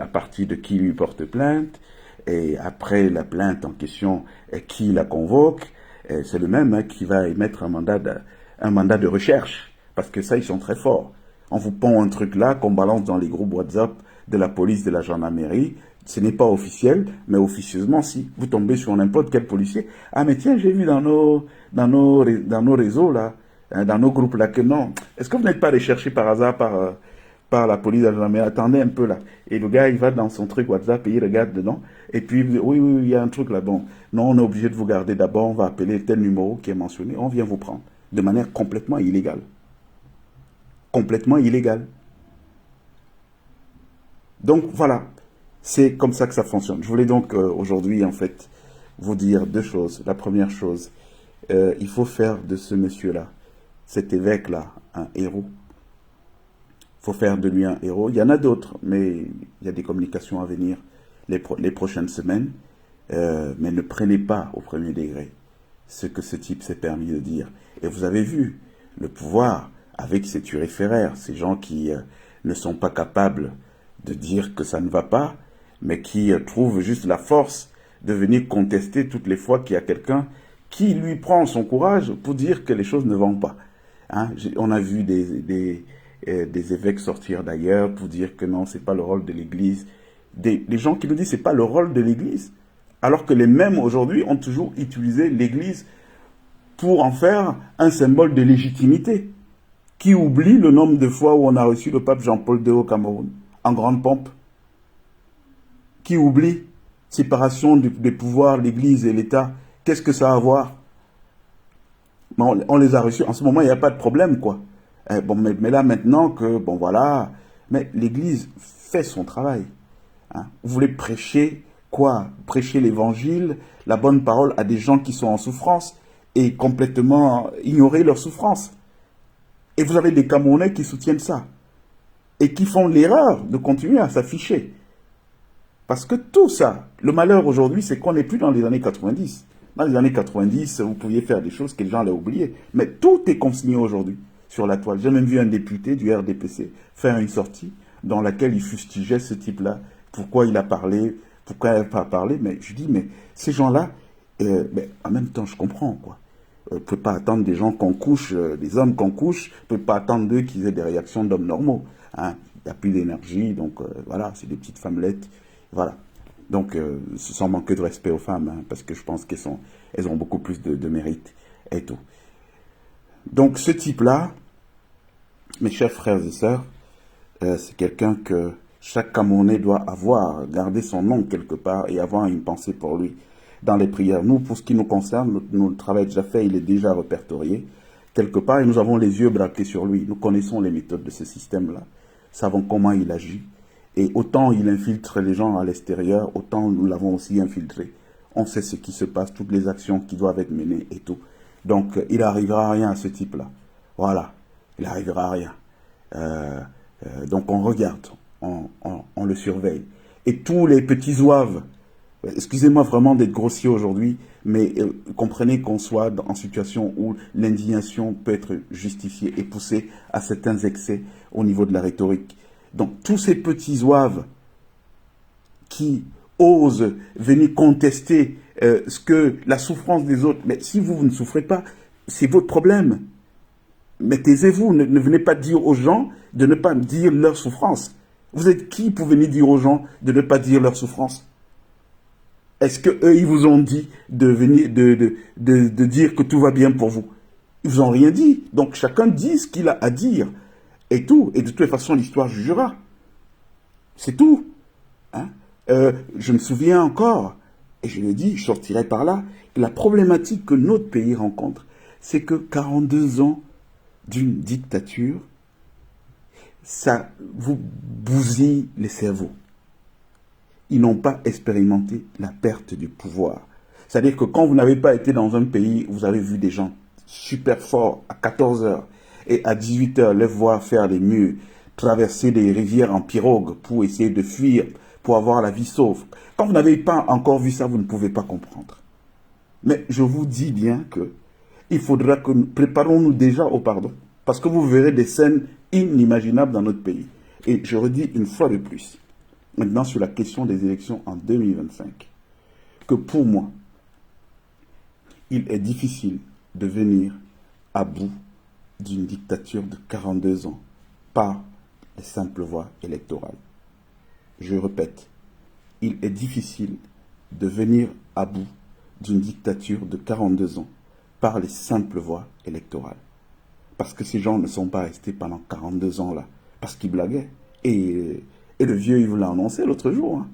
à partir de qui lui porte plainte, et après la plainte en question, qui la convoque. C'est le même hein, qui va émettre un mandat de recherche. Parce que ça, ils sont très forts. On vous pond un truc là qu'on balance dans les groupes WhatsApp de la police, de la gendarmerie. Ce n'est pas officiel, mais officieusement, si. Vous tombez sur n'importe quel policier. Ah, mais tiens, j'ai vu dans nos réseaux, là, hein, dans nos groupes là, que non. Est-ce que vous n'êtes pas recherché par hasard par la police de la gendarmerie? Attendez un peu là. Et le gars, il va dans son truc WhatsApp et il regarde dedans. Et puis, oui, il y a un truc là. Bon, non, on est obligé de vous garder d'abord. On va appeler tel numéro qui est mentionné. On vient vous prendre. De manière complètement illégale. Complètement illégale. Donc, voilà. C'est comme ça que ça fonctionne. Je voulais donc aujourd'hui, en fait, vous dire deux choses. La première chose, il faut faire de ce monsieur-là, cet évêque-là, un héros. Il faut faire de lui un héros. Il y en a d'autres, mais il y a des communications à venir les prochaines semaines. Mais ne prenez pas au premier degré ce que ce type s'est permis de dire. Et vous avez vu le pouvoir avec ces turiféraires, ces gens qui ne sont pas capables de dire que ça ne va pas, mais qui trouvent juste la force de venir contester toutes les fois qu'il y a quelqu'un qui lui prend son courage pour dire que les choses ne vont pas. Hein? On a vu des évêques sortir d'ailleurs pour dire que non, c'est pas le rôle de l'Église. Des gens qui nous disent que c'est pas le rôle de l'Église, alors que les mêmes aujourd'hui ont toujours utilisé l'Église pour en faire un symbole de légitimité, qui oublie le nombre de fois où on a reçu le pape Jean-Paul II au Cameroun, en grande pompe, qui oublie séparation des pouvoirs, l'Église et l'État. Qu'est-ce que ça a à voir? On les a reçus. En ce moment, il n'y a pas de problème, quoi. Bon, mais là, maintenant que, bon, voilà, mais l'Église fait son travail. Hein. Vous voulez prêcher quoi? Prêcher l'évangile, la bonne parole à des gens qui sont en souffrance et complètement ignorer leur souffrance. Et vous avez des Camerounais qui soutiennent ça et qui font l'erreur de continuer à s'afficher. Parce que tout ça, le malheur aujourd'hui, c'est qu'on n'est plus dans les années 90. Dans les années 90, vous pouviez faire des choses que les gens allaient oublier. Mais tout est consigné aujourd'hui sur la toile. J'ai même vu un député du RDPC faire une sortie dans laquelle il fustigeait ce type-là. Pourquoi il a parlé, pourquoi il n'a pas parlé. Mais je dis, mais ces gens-là, mais en même temps, je comprends, quoi. Vous ne pouvez pas attendre des gens qu'on couche, des hommes qu'on couche, vous ne pouvez pas attendre d'eux qu'ils aient des réactions d'hommes normaux. Hein. Il n'y a plus d'énergie, donc voilà, c'est des petites femmelettes. Voilà. Donc, sans manquer de respect aux femmes, hein, parce que je pense elles ont beaucoup plus de mérite et tout. Donc, ce type-là, mes chers frères et sœurs, c'est quelqu'un que chaque Camerounais doit avoir, garder son nom quelque part et avoir une pensée pour lui dans les prières. Nous, pour ce qui nous concerne, notre travail déjà fait, il est déjà répertorié quelque part et nous avons les yeux braqués sur lui. Nous connaissons les méthodes de ce système-là, savons comment il agit. Et autant il infiltre les gens à l'extérieur, autant nous l'avons aussi infiltré. On sait ce qui se passe, toutes les actions qui doivent être menées et tout. Donc, il n'arrivera à rien à ce type-là. Voilà, il n'arrivera à rien. Donc, on regarde, on le surveille. Et tous les petits zouaves, excusez-moi vraiment d'être grossier aujourd'hui, mais comprenez qu'on soit en situation où l'indignation peut être justifiée et poussée à certains excès au niveau de la rhétorique. Donc, tous ces petits zouaves qui osent venir contester la souffrance des autres, mais si vous ne souffrez pas, c'est votre problème. Mais taisez-vous, ne venez pas dire aux gens de ne pas dire leur souffrance. Vous êtes qui pour venir dire aux gens de ne pas dire leur souffrance? Est-ce qu'eux, ils vous ont dit de dire que tout va bien pour vous? Ils vous ont rien dit. Donc, chacun dit ce qu'il a à dire. Et tout. Et de toute façon, l'histoire jugera. C'est tout. Hein? Je me souviens encore, et je le dis, je sortirai par là, que la problématique que notre pays rencontre, c'est que 42 ans d'une dictature, ça vous bousille les cerveaux. Ils n'ont pas expérimenté la perte du pouvoir. C'est-à-dire que quand vous n'avez pas été dans un pays où vous avez vu des gens super forts à 14 heures, et à 18 heures, les voir faire des murs, traverser des rivières en pirogue pour essayer de fuir, pour avoir la vie sauve. Quand vous n'avez pas encore vu ça, vous ne pouvez pas comprendre. Mais je vous dis bien que il faudra que nous préparons-nous déjà au pardon. Parce que vous verrez des scènes inimaginables dans notre pays. Et je redis une fois de plus, maintenant sur la question des élections en 2025, que pour moi, il est difficile de venir à bout d'une dictature de 42 ans par les simples voies électorales. Je répète, il est difficile de venir à bout d'une dictature de 42 ans par les simples voies électorales. Parce que ces gens ne sont pas restés pendant 42 ans là, parce qu'ils blaguaient. Et le vieux, il vous l'a annoncé l'autre jour.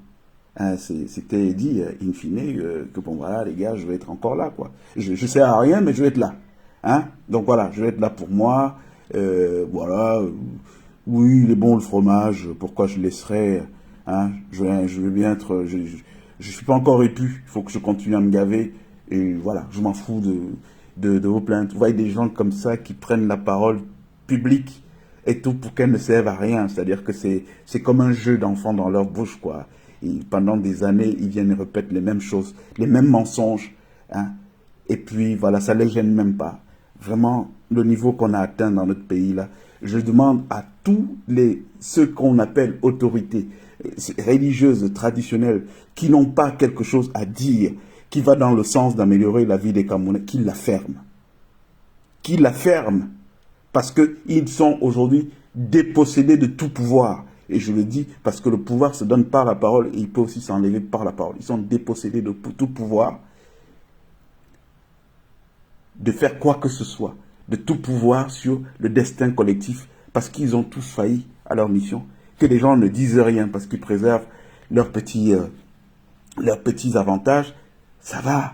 Hein. C'était dit, in fine, que bon voilà, les gars, je vais être encore là, quoi. Je ne sers à rien, mais je vais être là. Hein? Donc voilà, je vais être là pour moi. Voilà. Oui, il est bon le fromage. Pourquoi je laisserais? Hein? Je vais bien être. Je suis pas encore épu. Il faut que je continue à me gaver. Et voilà, je m'en fous de vos plaintes. Vous voyez des gens comme ça qui prennent la parole publique et tout pour qu'elle ne serve à rien. C'est-à-dire que c'est comme un jeu d'enfant dans leur bouche, quoi. Et pendant des années, ils viennent et répètent les mêmes choses, les mêmes mensonges. Hein? Et puis voilà, ça les gêne même pas. Vraiment, le niveau qu'on a atteint dans notre pays, là, je demande à tous ceux qu'on appelle autorités religieuses, traditionnelles, qui n'ont pas quelque chose à dire, qui va dans le sens d'améliorer la vie des Camerounais, qu'ils la ferment. Qu'ils la ferment. Parce qu'ils sont aujourd'hui dépossédés de tout pouvoir. Et je le dis parce que le pouvoir se donne par la parole et il peut aussi s'enlever par la parole. Ils sont dépossédés de tout pouvoir, de faire quoi que ce soit, de tout pouvoir sur le destin collectif, parce qu'ils ont tous failli à leur mission. Que les gens ne disent rien parce qu'ils préservent leurs petits avantages, ça va.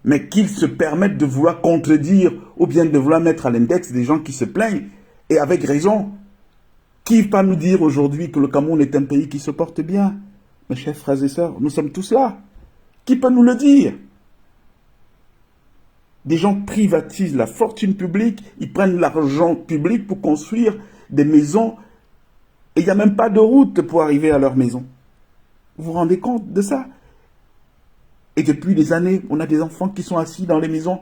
Mais qu'ils se permettent de vouloir contredire ou bien de vouloir mettre à l'index des gens qui se plaignent, et avec raison. Qui va nous dire aujourd'hui que le Cameroun est un pays qui se porte bien? Mes chers frères et sœurs, nous sommes tous là. Qui peut nous le dire? Des gens privatisent la fortune publique, ils prennent l'argent public pour construire des maisons et il n'y a même pas de route pour arriver à leur maison. Vous vous rendez compte de ça? Et depuis des années, on a des enfants qui sont assis dans les maisons,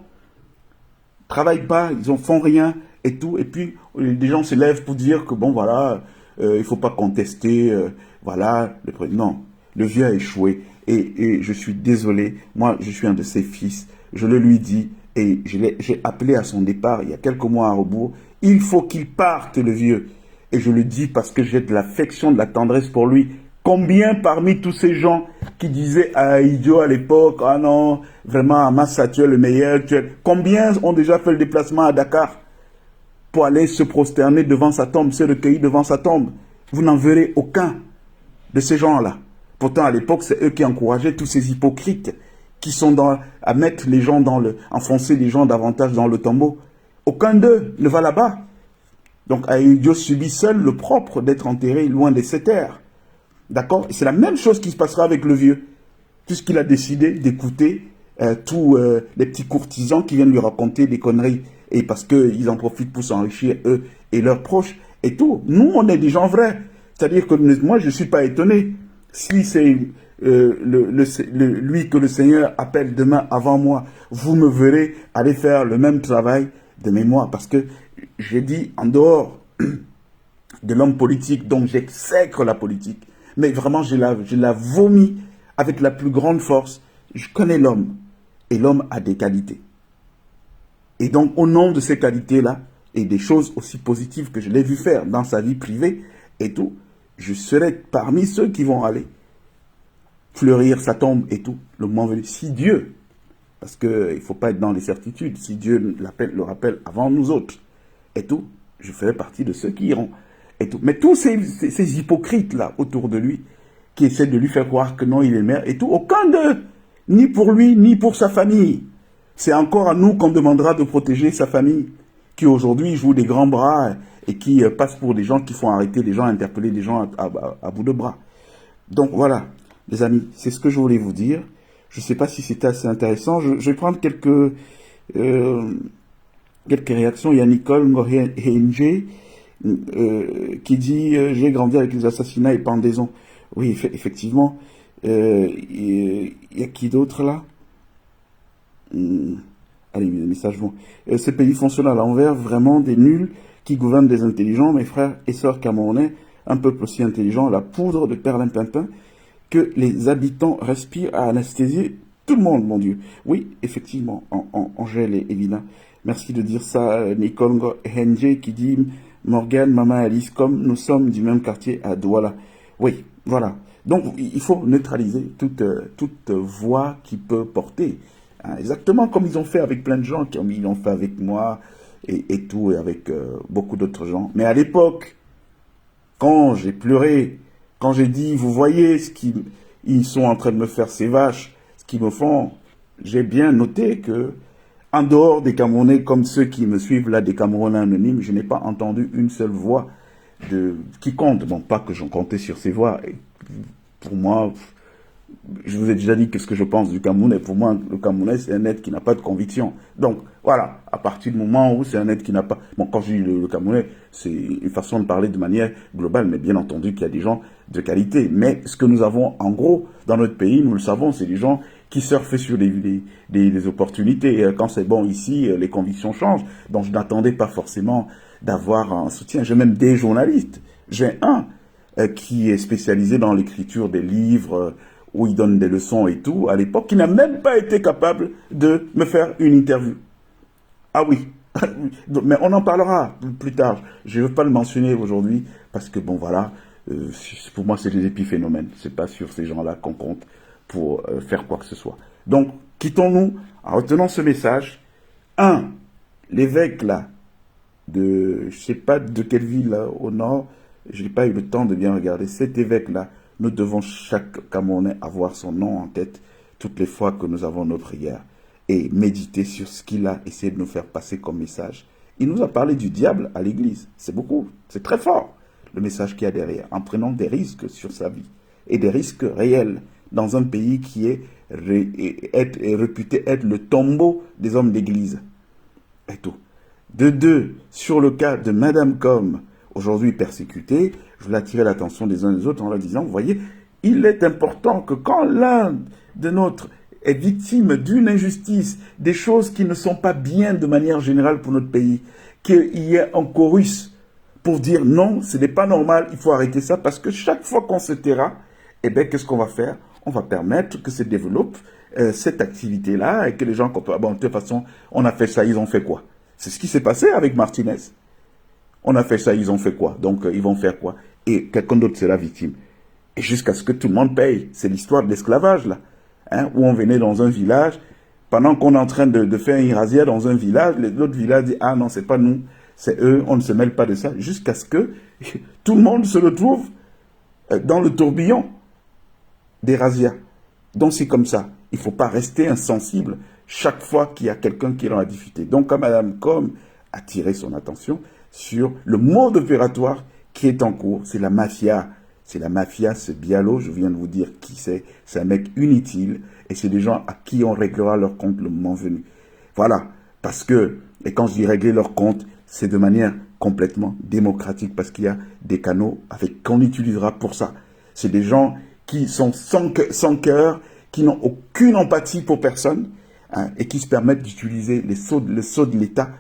travaillent pas, ils en font rien et tout. Et puis, des gens se lèvent pour dire que bon, voilà, il faut pas contester, voilà. Non, le vieux a échoué. Et je suis désolé, moi, je suis un de ses fils. Je le lui dis et j'ai appelé à son départ il y a quelques mois à rebours. Il faut qu'il parte, le vieux. Et je le dis parce que j'ai de l'affection, de la tendresse pour lui. Combien parmi tous ces gens qui disaient à Idio à l'époque, ah non, vraiment, Amassa, tu es le meilleur, combien ont déjà fait le déplacement à Dakar pour aller se prosterner devant sa tombe, se recueillir devant sa tombe? Vous n'en verrez aucun de ces gens-là. Pourtant, à l'époque, c'est eux qui encourageaient tous ces hypocrites qui sont à mettre les gens enfoncer les gens davantage dans le tombeau. Aucun d'eux ne va là-bas. Donc, Aïdio subit seul le propre d'être enterré loin de ses terres. D'accord? Et c'est la même chose qui se passera avec le vieux. Puisqu'il a décidé d'écouter tous les petits courtisans qui viennent lui raconter des conneries. Et parce qu'ils en profitent pour s'enrichir, eux et leurs proches et tout. Nous, on est des gens vrais. C'est-à-dire que moi, je ne suis pas étonné. Si c'est lui que le Seigneur appelle demain avant moi, vous me verrez aller faire le même travail de mémoire. Parce que j'ai dit, en dehors de l'homme politique, donc j'exècre la politique, mais vraiment je la vomis avec la plus grande force. Je connais l'homme, et l'homme a des qualités. Et donc au nom de ces qualités-là, et des choses aussi positives que je l'ai vu faire dans sa vie privée et tout, je serai parmi ceux qui vont aller fleurir sa tombe et tout, le moment venu. Si Dieu, parce qu'il ne faut pas être dans les certitudes, si Dieu le rappelle avant nous autres et tout, je ferai partie de ceux qui iront et tout. Mais tous ces hypocrites-là autour de lui, qui essaient de lui faire croire que non, il est maire et tout, aucun d'eux, ni pour lui, ni pour sa famille. C'est encore à nous qu'on demandera de protéger sa famille, qui aujourd'hui joue des grands bras et qui passe pour des gens qui font arrêter des gens, interpeller des gens à bout de bras. Donc voilà, les amis, c'est ce que je voulais vous dire. Je ne sais pas si c'était assez intéressant. Je vais prendre quelques réactions. Il y a Nicole Ngohenje qui dit « J'ai grandi avec les assassinats et pendaisons ». Oui, effectivement. Il y a qui d'autre là? Allez, mes messages vont. Ces pays fonctionnent à l'envers, vraiment des nuls qui gouvernent des intelligents, mes frères et sœurs camerounais, un peuple aussi intelligent, la poudre de perlimpinpin, que les habitants respirent à anesthésier tout le monde, mon Dieu. Oui, effectivement, Angèle et Evina. Merci de dire ça, Nicole Henje qui dit Morgane, Maman Alice, comme nous sommes du même quartier à Douala. Oui, voilà. Donc, il faut neutraliser toute voix qui peut porter. Hein, exactement comme ils ont fait avec plein de gens, comme ils l'ont fait avec moi et tout, et avec beaucoup d'autres gens. Mais à l'époque, quand j'ai pleuré, quand j'ai dit, vous voyez ce qu'ils sont en train de me faire, ces vaches, ce qu'ils me font, j'ai bien noté que, en dehors des Camerounais, comme ceux qui me suivent là, des Camerounais anonymes, je n'ai pas entendu une seule voix qui compte. Bon, pas que j'en comptais sur ces voix. Et pour moi, je vous ai déjà dit qu'est-ce que je pense du Camerounais. Pour moi, le Camerounais, c'est un être qui n'a pas de conviction. Donc, voilà, à partir du moment où c'est un être qui n'a pas... Bon, quand je dis le Camerounais, c'est une façon de parler de manière globale, mais bien entendu qu'il y a des gens de qualité. Mais ce que nous avons, en gros, dans notre pays, nous le savons, c'est des gens qui surfent sur des opportunités. Quand c'est bon ici, les convictions changent. Donc, je n'attendais pas forcément d'avoir un soutien. J'ai même des journalistes. J'ai un qui est spécialisé dans l'écriture des livres, où il donne des leçons et tout, à l'époque, qui n'a même pas été capable de me faire une interview. Ah oui, mais on en parlera plus tard. Je ne veux pas le mentionner aujourd'hui, parce que bon voilà, pour moi c'est des épiphénomènes. C'est pas sur ces gens-là qu'on compte pour faire quoi que ce soit. Donc, quittons-nous en retenant ce message. L'évêque là, je sais pas de quelle ville là, au nord, je n'ai pas eu le temps de bien regarder, cet évêque là, nous devons chaque Camerounais avoir son nom en tête toutes les fois que nous avons nos prières et méditer sur ce qu'il a essayé de nous faire passer comme message. Il nous a parlé du diable à l'église. C'est beaucoup, c'est très fort le message qu'il y a derrière, en prenant des risques sur sa vie. et des risques réels dans un pays qui est réputé être le tombeau des hommes d'église. Et tout. De deux, sur le cas de Madame Com, aujourd'hui persécutée, je voulais attirer l'attention des uns des autres en leur disant, vous voyez, il est important que quand l'un de nôtres est victime d'une injustice, des choses qui ne sont pas bien de manière générale pour notre pays, qu'il y ait un chorus pour dire non, ce n'est pas normal, il faut arrêter ça, parce que chaque fois qu'on se taira, eh bien, qu'est-ce qu'on va faire? On va permettre que se développe cette activité-là et que les gens comprennent, bon, de toute façon, on a fait ça, ils ont fait quoi? C'est ce qui s'est passé avec Martinez. On a fait ça, ils ont fait quoi? Donc, ils vont faire quoi? Et quelqu'un d'autre sera victime. Et jusqu'à ce que tout le monde paye. C'est l'histoire de l'esclavage, là. Hein, où on venait dans un village, pendant qu'on est en train de faire une razzia dans un village, l'autre village dit, ah non, c'est pas nous, c'est eux, on ne se mêle pas de ça, jusqu'à ce que tout le monde se retrouve dans le tourbillon des razzias. Donc c'est comme ça. Il ne faut pas rester insensible chaque fois qu'il y a quelqu'un qui est dans la difficulté. Donc quand Mme Com a tiré son attention sur le mode opératoire qui est en cours, c'est la mafia. C'est la mafia, c'est Bialo, je viens de vous dire qui c'est. C'est un mec inutile et c'est des gens à qui on réglera leur compte le moment venu. Voilà, parce que, et quand je dis régler leur compte, c'est de manière complètement démocratique parce qu'il y a des canaux qu'on utilisera pour ça. C'est des gens qui sont sans cœur, qui n'ont aucune empathie pour personne hein, et qui se permettent d'utiliser le sceau de l'État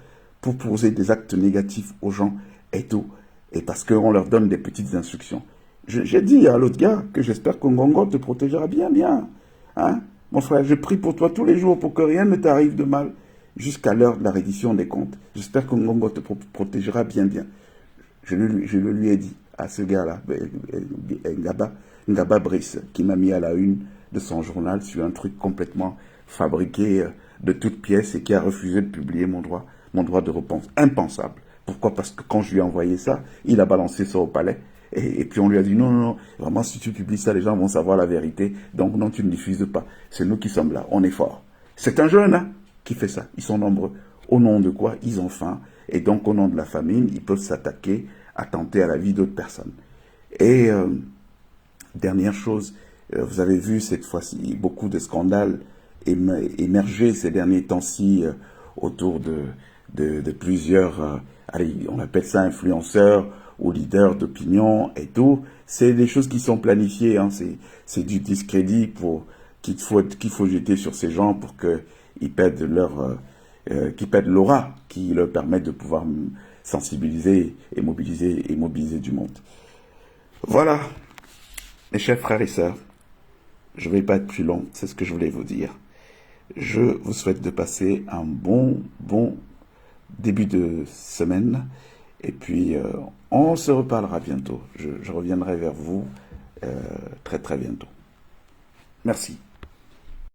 pour poser des actes négatifs aux gens et tout. Et parce qu'on leur donne des petites instructions. J'ai dit à l'autre gars que j'espère que Ngongo te protégera bien, bien. Hein? Mon frère, je prie pour toi tous les jours pour que rien ne t'arrive de mal jusqu'à l'heure de la reddition des comptes. J'espère que Ngongo te protégera bien, bien. Je le lui ai dit à ce gars-là, Ngaba Brice, qui m'a mis à la une de son journal sur un truc complètement fabriqué de toutes pièces et qui a refusé de publier mon droit de réponse. Impensable. Pourquoi? Parce que quand je lui ai envoyé ça, il a balancé ça au palais. Et puis on lui a dit, non, non, non, vraiment, si tu publies ça, les gens vont savoir la vérité. Donc non, tu ne diffuses pas. C'est nous qui sommes là, on est forts. C'est un jeune hein, qui fait ça. Ils sont nombreux. Au nom de quoi? Ils ont faim. Et donc au nom de la famine, ils peuvent s'attaquer, attenter à la vie d'autres personnes. Et dernière chose, vous avez vu cette fois-ci beaucoup de scandales émerger ces derniers temps-ci autour de plusieurs, allez, on appelle ça influenceurs, aux leaders d'opinion et tout, c'est des choses qui sont planifiées, hein. C'est du discrédit qu'il faut jeter sur ces gens pour qu'ils perdent qu'ils perdent l'aura qui leur permet de pouvoir sensibiliser et mobiliser du monde. Voilà, mes chers frères et sœurs, je ne vais pas être plus long, c'est ce que je voulais vous dire. Je vous souhaite de passer un bon début de semaine. Et puis, on se reparlera bientôt. Je reviendrai vers vous très très bientôt. Merci.